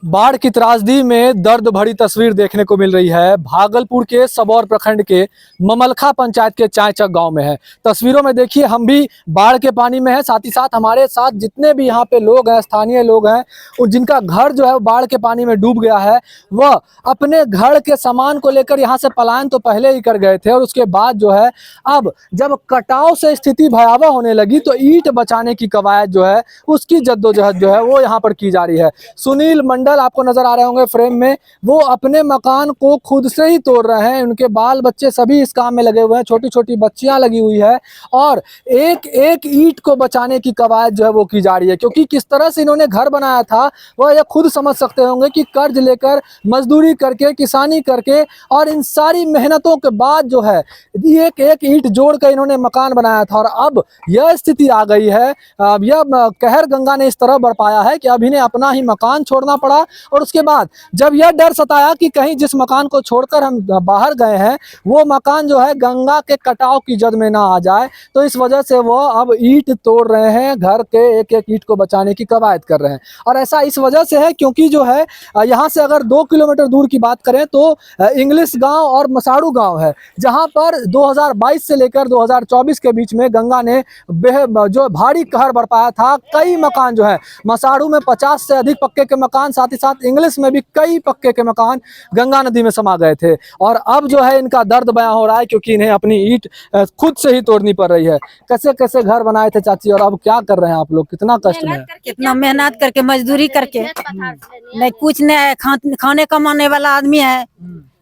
बाढ़ की त्रासदी में दर्द भरी तस्वीर देखने को मिल रही है। भागलपुर के सबौर प्रखंड के ममलखा पंचायत के चायचक गांव में है। तस्वीरों में देखिए, हम भी बाढ़ के पानी में है, साथ ही साथ हमारे साथ जितने भी यहाँ पे लोग हैं, स्थानीय लोग हैं, और जिनका घर जो है बाढ़ के पानी में डूब गया है, वह अपने घर के सामान को लेकर यहाँ से पलायन तो पहले ही कर गए थे, और उसके बाद जो है अब जब कटाव से स्थिति भयावह होने लगी तो ईंट बचाने की कवायद जो है उसकी जद्दोजहद जो है वो यहाँ पर की जा रही है। सुनील मंडल आपको नजर आ रहे होंगे फ्रेम में, वो अपने मकान को खुद से ही तोड़ रहे हैं। उनके बाल बच्चे सभी इस काम में लगे हुए हैं, छोटी छोटी बच्चियां लगी हुई है, और एक एक ईंट को बचाने की कवायद जो है वो की जा रही है। क्योंकि किस तरह से इन्होंने घर बनाया था वह ये खुद समझ सकते होंगे कि कर्ज लेकर, मजदूरी करके, किसानी करके, और इन सारी मेहनतों के बाद जो है एक एक ईंट जोड़ कर इन्होंने मकान बनाया था। और अब यह स्थिति आ गई है, अब यह कहर गंगा ने इस तरह बरपाया है कि अब इन्हें अपना ही मकान छोड़ना पड़ा। और उसके बाद जब यह डर सताया कि कहीं जिस मकान को छोड़कर हम बाहर गए हैं वो मकान जो है गंगा के कटाव की जद में ना आ जाए, तो इस वजह से वो अब ईंट तोड़ रहे हैं, घर के एक एक ईंट को बचाने की कवायद कर रहे हैं। और ऐसा इस वजह से है क्योंकि जो है यहाँ से अगर 2 किलोमीटर दूर की बात करें तो इंग्लिश गांव और मसाड़ू गांव है, जहां पर 2022 से लेकर 2024 के बीच में गंगा ने जो भारी कहर बरपाया था। कई मकान जो है मसाड़ू में 50 से अधिक पक्के के मकान, साथ ही साथ इंग्लिश में भी कई पक्के के मकान गंगा नदी में समा गए थे। और अब जो है इनका दर्द बयां हो रहा है क्योंकि इन्हें अपनी ईंट खुद से ही तोड़नी पड़ रही है। कैसे कैसे घर बनाए थे चाची, और अब क्या कर रहे हैं आप लोग? कितना कष्ट में? कितना मेहनत करके, मजदूरी करके, नहीं कुछ नहीं, खाने कमाने वाला आदमी है।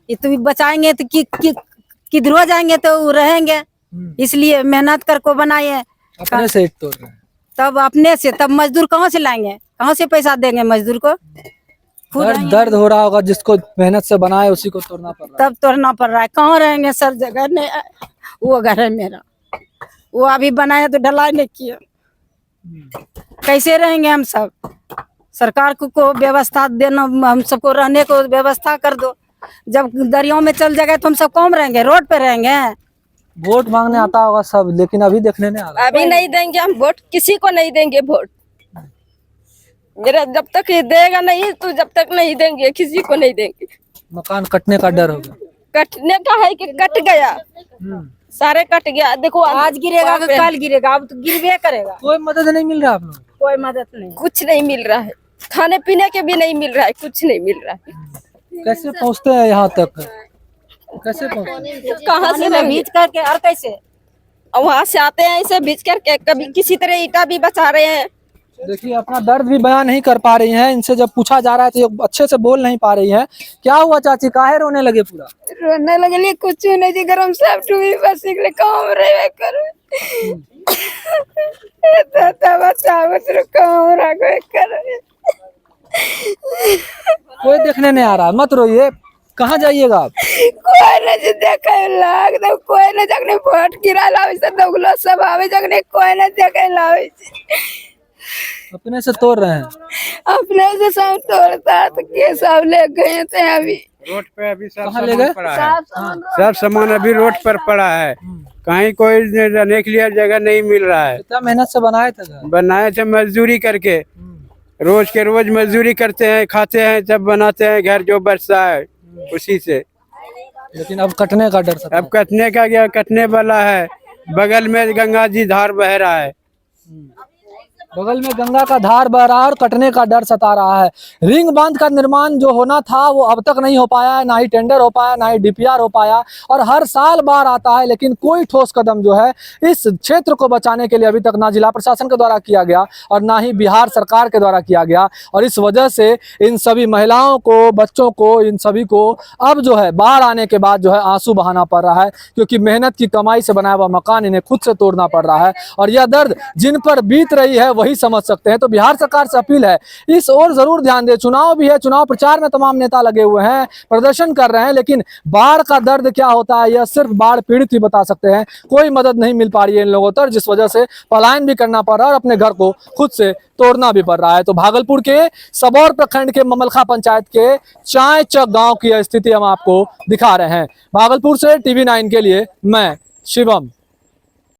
ये तो बचाएंगे तो किधर जाएंगे तो रहेंगे, इसलिए मेहनत करके बनाए। अपने से ईंट तोड़ रहे हैं? तब अपने से, तब मजदूर कहाँ से लाएंगे, कहाँ से पैसा देंगे मजदूर को? दर्द हो रहा होगा, जिसको मेहनत से बनाए उसी को तोड़ना पड़ रहा है। तब तोड़ना पड़ रहा है। कहाँ रहेंगे सर, जगह नहीं। वो घर है मेरा, वो अभी बनाया तो ढलाई नहीं किया, कैसे रहेंगे हम सब? सरकार को व्यवस्था देना, हम सबको रहने को व्यवस्था कर दो। जब दरियाओं में चल जाएगा तो हम सब कौन रहेंगे, रोड पे रहेंगे? वोट मांगने आता होगा सब, लेकिन अभी देखने नहीं आ रहा। अभी नहीं देंगे हम वोट, किसी को नहीं देंगे वोट। मेरा जब तक ये देगा नहीं तो जब तक नहीं देंगे, किसी को नहीं देंगे। मकान कटने का डर होगा? कटने का है कि कट गया, सारे कट गया। देखो आज गिरेगा तो कल गिरेगा, अब तो गिरबे करेगा। कोई मदद नहीं मिल रहा आप लोग? कोई मदद नहीं, कुछ नहीं मिल रहा है, खाने पीने के भी नहीं मिल रहा है, कुछ नहीं मिल रहा है। कैसे पहुँचते हैं यहाँ तक? कैसे पहुँचते? कहाँ से में भीज करके, और कैसे वहाँ से आते हैं ऐसे भीज करके, कभी किसी तरह ईटा भी बचा रहे हैं। देखिए, अपना दर्द भी बयान नहीं कर पा रही हैं। इनसे जब पूछा जा रहा है तो ये अच्छे से बोल नहीं पा रही हैं। क्या हुआ चाची, काहे रोने लगे? पूरा रोने लगली, कुछ नहीं जी, गरम सब टूबी बस निकले काम रहे कर कोई देखने नहीं आ रहा, मत रोइए। कहाँ जाइएगा आप? कोई नहीं देखे लाग दो, कोई नहीं जगने वोट गिरा लावे से दोगलो सब आवे, जगने कोई नहीं देखे लावे। अपने से तोड़ रहे हैं? अपने से सब तोड़ता तो के सब ले गए थे। अभी रोड पे अभी सब कहाँ ले गए? पड़ा है, सब सामान अभी रोड पर पड़ा है। कहीं कोई रहने के लिए जगह नहीं मिल रहा है। कितना मेहनत से बनाए थे घर? बनाए थे मजदूरी करके, रोज के रोज मजदूरी करते हैं, खाते हैं, जब बनाते हैं घर जो बचता है उसी से। लेकिन अब कटने का डर सता है। अब कटने का क्या, कटने वाला है। बगल में गंगा जी धार बह रहा है, बगल में गंगा का धार बह रहा है और कटने का डर सता रहा है। रिंग बांध का निर्माण जो होना था वो अब तक नहीं हो पाया है, ना ही टेंडर हो पाया, ना ही डीपीआर हो पाया। और हर साल बाढ़ आता है लेकिन कोई ठोस कदम जो है इस क्षेत्र को बचाने के लिए अभी तक ना जिला प्रशासन के द्वारा किया गया और ना ही बिहार सरकार के द्वारा किया गया। और इस वजह से इन सभी महिलाओं को, बच्चों को, इन सभी को अब जो है बाढ़ आने के बाद जो है आंसू बहाना पड़ रहा है, क्योंकि मेहनत की कमाई से बनाया हुआ मकान इन्हें खुद से तोड़ना पड़ रहा है। और यह दर्द जिन पर बीत रही है वही समझ सकते हैं। तो बिहार सरकार से अपील है, इस ओर जरूर ध्यान दे। चुनाव भी है, चुनाव प्रचार में तमाम नेता लगे हुए हैं, प्रदर्शन कर रहे हैं, लेकिन बाढ़ का दर्द क्या होता है यह सिर्फ बाढ़ पीड़ित ही बता सकते हैं। कोई मदद नहीं मिल पा रही है इन लोगों तक, जिस वजह से पलायन भी करना पड़ रहा है और अपने घर को खुद से तोड़ना भी पड़ रहा है। तो भागलपुर के सबौर प्रखंड के ममलखा पंचायत के चायचक गांव की स्थिति हम आपको दिखा रहे हैं। भागलपुर से TV9 के लिए मैं शिवम।